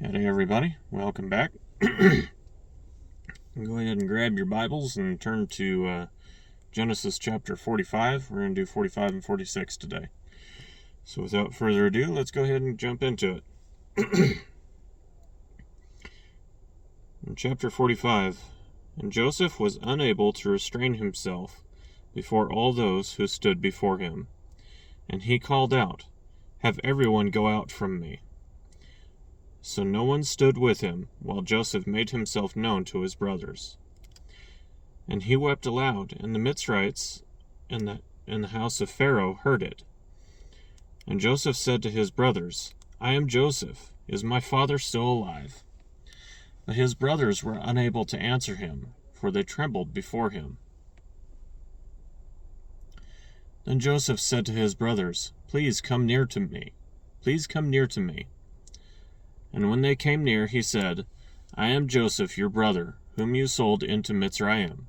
Howdy everybody, welcome back. Go ahead and grab your Bibles and turn to Genesis chapter 45. We're going to do 45 and 46 today. So without further ado, let's go ahead and jump into it. In chapter 45, and Joseph was unable to restrain himself before all those who stood before him. And he called out, "Have everyone go out from me." So no one stood with him, while Joseph made himself known to his brothers. And he wept aloud, and the Mitzrites in the house of Pharaoh heard it. And Joseph said to his brothers, "I am Joseph. Is my father still alive?" But his brothers were unable to answer him, for they trembled before him. Then Joseph said to his brothers, Please come near to me. And when they came near, he said, "I am Joseph, your brother, whom you sold into Mitzrayim,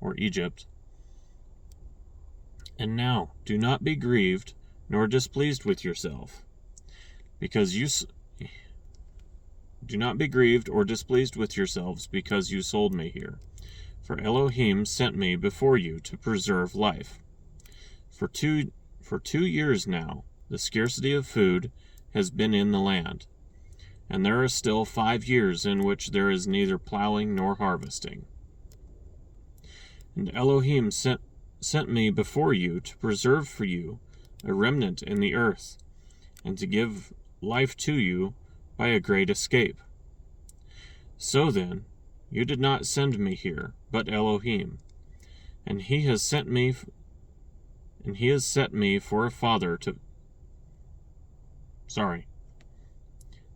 or Egypt. And now, do not be grieved, nor displeased with yourself, do not be grieved or displeased with yourselves because you sold me here. For Elohim sent me before you to preserve life. For two years now, the scarcity of food has been in the land, and there are still 5 years in which there is neither plowing nor harvesting. And Elohim sent me before you to preserve for you a remnant in the earth, and to give life to you by a great escape. So then, you did not send me here, but Elohim, and he has set me for a father to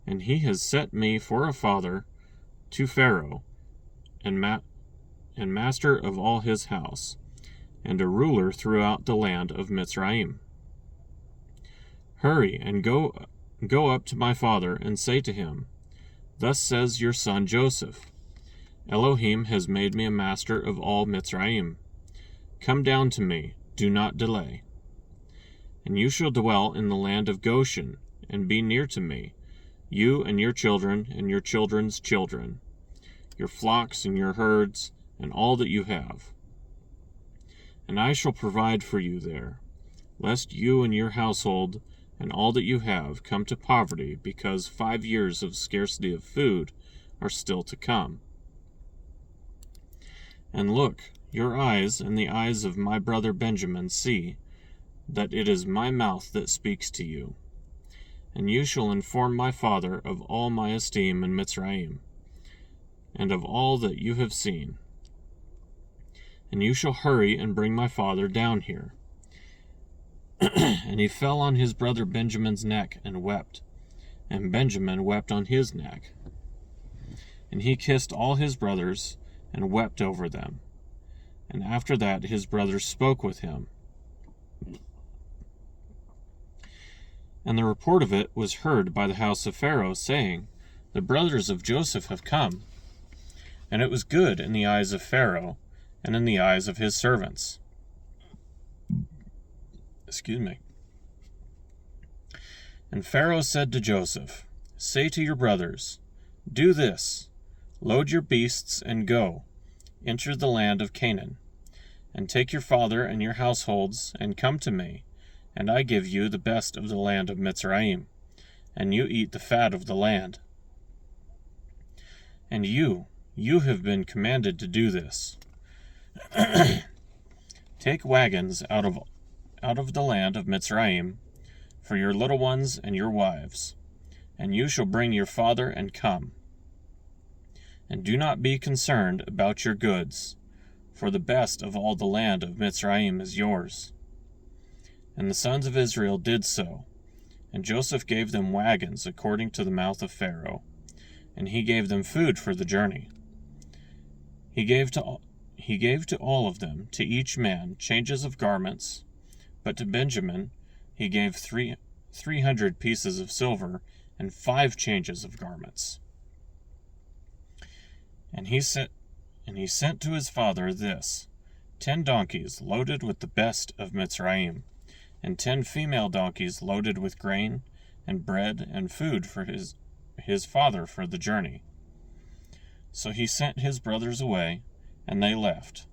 And he has set me for a father to Pharaoh, and master of all his house, and a ruler throughout the land of Mitzrayim. Hurry and go up to my father and say to him, Thus says your son Joseph, Elohim has made me a master of all Mitzrayim. Come down to me, do not delay. And you shall dwell in the land of Goshen, and be near to me, you and your children and your children's children, your flocks and your herds, and all that you have. And I shall provide for you there, lest you and your household and all that you have come to poverty, because 5 years of scarcity of food are still to come. And look, your eyes and the eyes of my brother Benjamin see that it is my mouth that speaks to you. And you shall inform my father of all my esteem in Mitzrayim, and of all that you have seen. And you shall hurry and bring my father down here. And he fell on his brother Benjamin's neck and wept, and Benjamin wept on his neck. And he kissed all his brothers and wept over them. And after that his brothers spoke with him. And the report of it was heard by the house of Pharaoh, saying, The brothers of Joseph have come. And it was good in the eyes of Pharaoh, and in the eyes of his servants. And Pharaoh said to Joseph, Say to your brothers, Do this, load your beasts and go, enter the land of Canaan, and take your father and your households, and come to me, and I give you the best of the land of Mitzrayim, and you eat the fat of the land. And you have been commanded to do this. Take wagons out of the land of Mitzrayim for your little ones and your wives, and you shall bring your father and come. And do not be concerned about your goods, for the best of all the land of Mitzrayim is yours. And the sons of Israel did so, and Joseph gave them wagons according to the mouth of Pharaoh, and he gave them food for the journey. He gave to all of them, to each man, changes of garments, but to Benjamin he gave 300 pieces of silver and 5 changes of garments. And he sent to his father this, 10 donkeys loaded with the best of Mitzrayim, and 10 female donkeys loaded with grain, and bread and food for his father for the journey. So he sent his brothers away, and they left.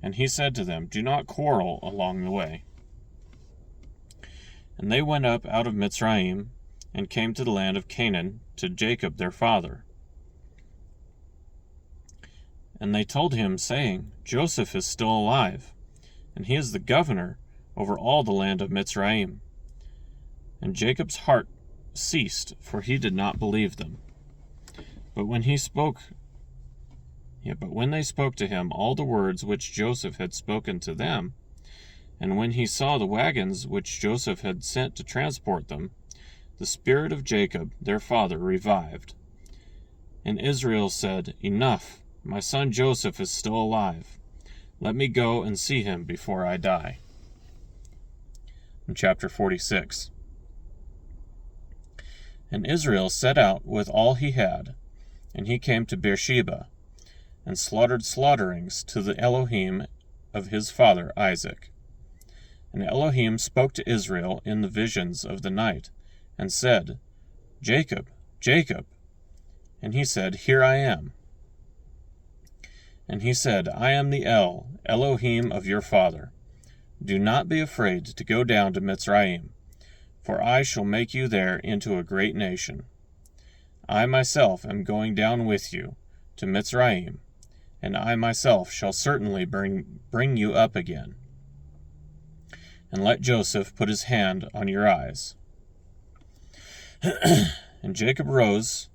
And he said to them, "Do not quarrel along the way." And they went up out of Mitzrayim, and came to the land of Canaan, to Jacob their father. And they told him, saying, "Joseph is still alive, and he is the governor over all the land of Mitzrayim." And Jacob's heart ceased, for he did not believe them. But when they spoke to him all the words which Joseph had spoken to them, and when he saw the wagons which Joseph had sent to transport them, the spirit of Jacob their father revived. And Israel said, "Enough, my son Joseph is still alive. Let me go and see him before I die." In chapter 46. And Israel set out with all he had, and he came to Beersheba, and slaughtered slaughterings to the Elohim of his father Isaac. And Elohim spoke to Israel in the visions of the night, and said, "Jacob, Jacob." And he said, "Here I am." And he said, "I am the Elohim of your father. Do not be afraid to go down to Mitzrayim, for I shall make you there into a great nation. I myself am going down with you to Mitzrayim, and I myself shall certainly bring you up again. And let Joseph put his hand on your eyes." And Jacob rose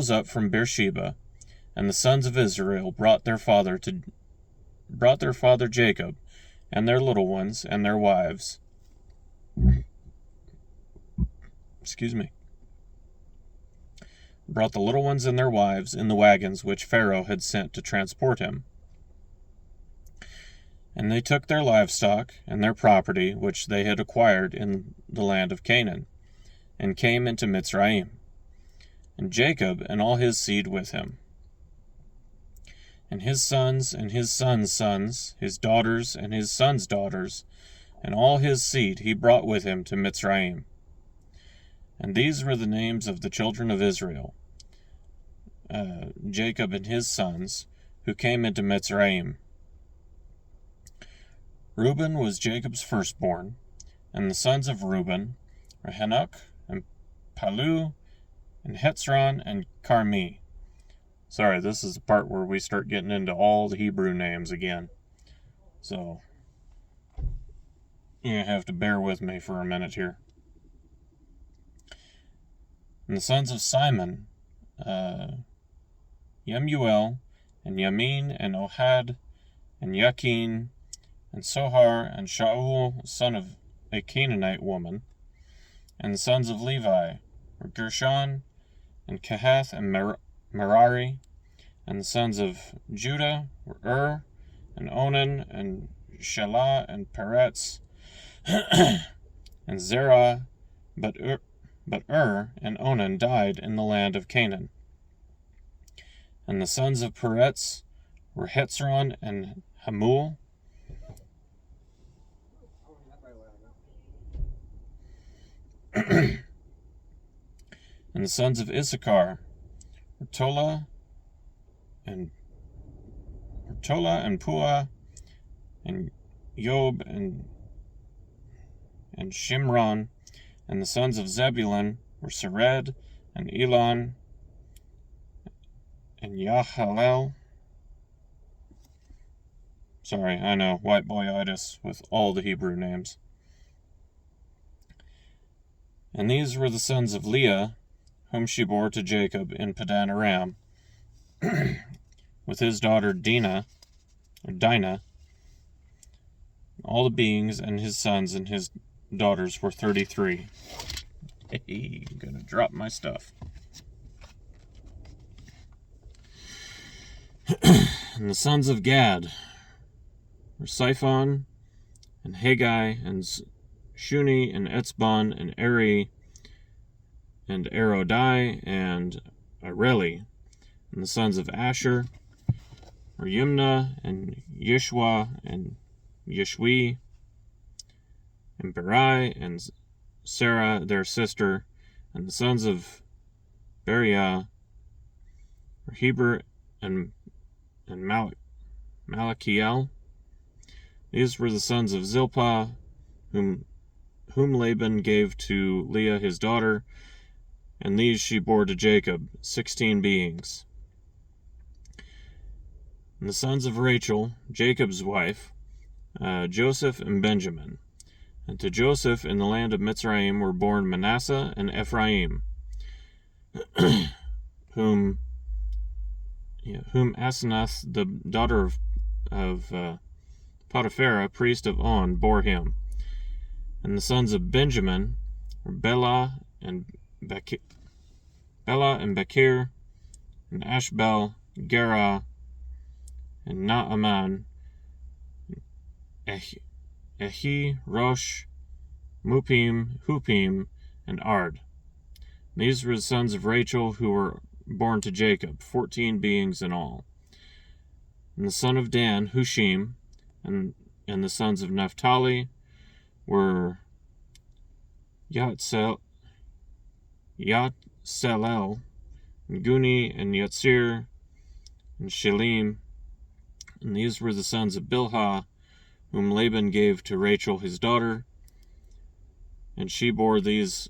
up from Beersheba, and the sons of Israel brought their father Jacob, and their little ones, and their wives. Brought the little ones and their wives in the wagons which Pharaoh had sent to transport him. And they took their livestock and their property which they had acquired in the land of Canaan, and came into Mitzrayim, and Jacob and all his seed with him. And his sons and his sons' sons, his daughters and his sons' daughters, and all his seed he brought with him to Mitzrayim. And these were the names of the children of Israel, Jacob and his sons, who came into Mitzrayim. Reuben was Jacob's firstborn, and the sons of Reuben were Hanoch, and Palu, and Hetzron, and Carmi. Sorry, this is the part where we start getting into all the Hebrew names again. So, you have to bear with me for a minute here. And the sons of Simon, Yemuel, and Yamin, and Ohad, and Yakin, and Sohar, and Shaul, son of a Canaanite woman. And the sons of Levi were Gershon, and Kehath, and Merari. And the sons of Judah were and Onan, and Shelah, and Peretz, and Zerah. But and Onan died in the land of Canaan. And the sons of Peretz were Hetzron and Hamul. And the sons of Issachar were Tola and Puah, and Job, and Shimron. And the sons of Zebulun were Sered, and Elon, and Yahalel. Sorry, I know, white boyitis with all the Hebrew names. And these were the sons of Leah, whom she bore to Jacob in Padan Aram, with his daughter Dinah. All the beings and his sons and his daughters were 33. Hey, I'm gonna drop my stuff. And the sons of Gad were Siphon, and Haggai, and Shuni, and Etzbon, and Eri, and Arodai, and Areli. And the sons of Asher were Yimnah, and Yishwa, and Yishwi, and Berai, and Sarah their sister, And the sons of Beriah were Heber and Malachiel. These were the sons of Zilpah, whom Laban gave to Leah his daughter, and these she bore to Jacob, 16 beings. And the sons of Rachel, Jacob's wife, Joseph and Benjamin. And to Joseph in the land of Mitzrayim were born Manasseh and Ephraim, whom Asenath, the daughter of Potiphera, priest of On, bore him. And the sons of Benjamin were Bela and Bekir, and Ashbel, Gera, and Naaman, Ehi, Rosh, Mupim, Hupim, and Ard. These were the sons of Rachel who were born to Jacob, 14 beings in all. And the son of Dan, Hushim, and the sons of Naphtali were Yatselel, and Guni, and Yatsir, and Shalim. And these were the sons of Bilhah, whom Laban gave to Rachel his daughter, and she bore these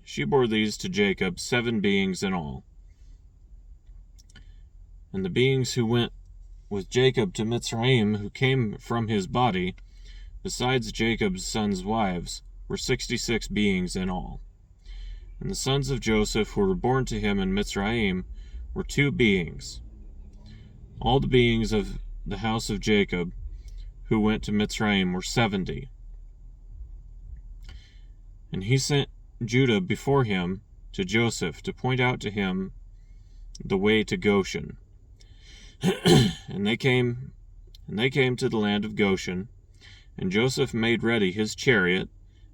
to Jacob, 7 beings in all. And the beings who went with Jacob to Mitzrayim, who came from his body, besides Jacob's sons' wives, were 66 beings in all. And the sons of Joseph who were born to him in Mitzrayim were 2 beings. All the beings of the house of Jacob who went to Mitzrayim were 70. And he sent Judah before him to Joseph to point out to him the way to Goshen. and they came to the land of Goshen, and Joseph made ready his chariot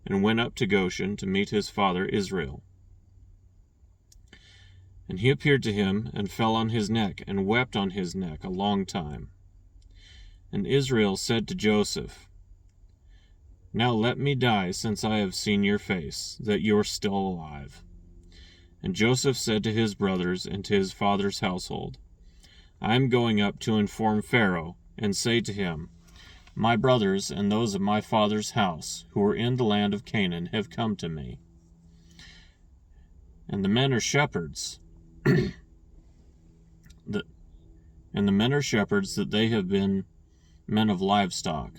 and went up to Goshen to meet his father Israel. And he appeared to him and fell on his neck and wept on his neck a long time. And Israel said to Joseph, "Now let me die, since I have seen your face, that you are still alive." And Joseph said to his brothers and to his father's household, "I am going up to inform Pharaoh, and say to him, My brothers and those of my father's house, who are in the land of Canaan, have come to me. And the men are shepherds, that they have been men of livestock,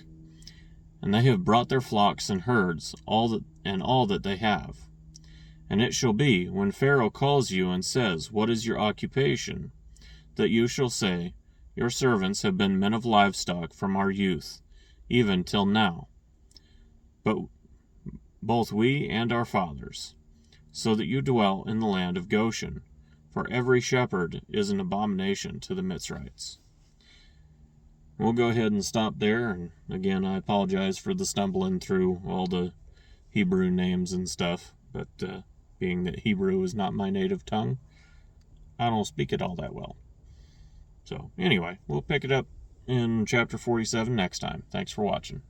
and they have brought their flocks and herds, all that they have. And it shall be, when Pharaoh calls you and says, What is your occupation? That you shall say, Your servants have been men of livestock from our youth, even till now, but both we and our fathers, so that you dwell in the land of Goshen, for every shepherd is an abomination to the Mitzrites." We'll go ahead and stop there, and again, I apologize for the stumbling through all the Hebrew names and stuff, but being that Hebrew is not my native tongue, I don't speak it all that well. So, anyway, we'll pick it up in chapter 47 next time. Thanks for watching.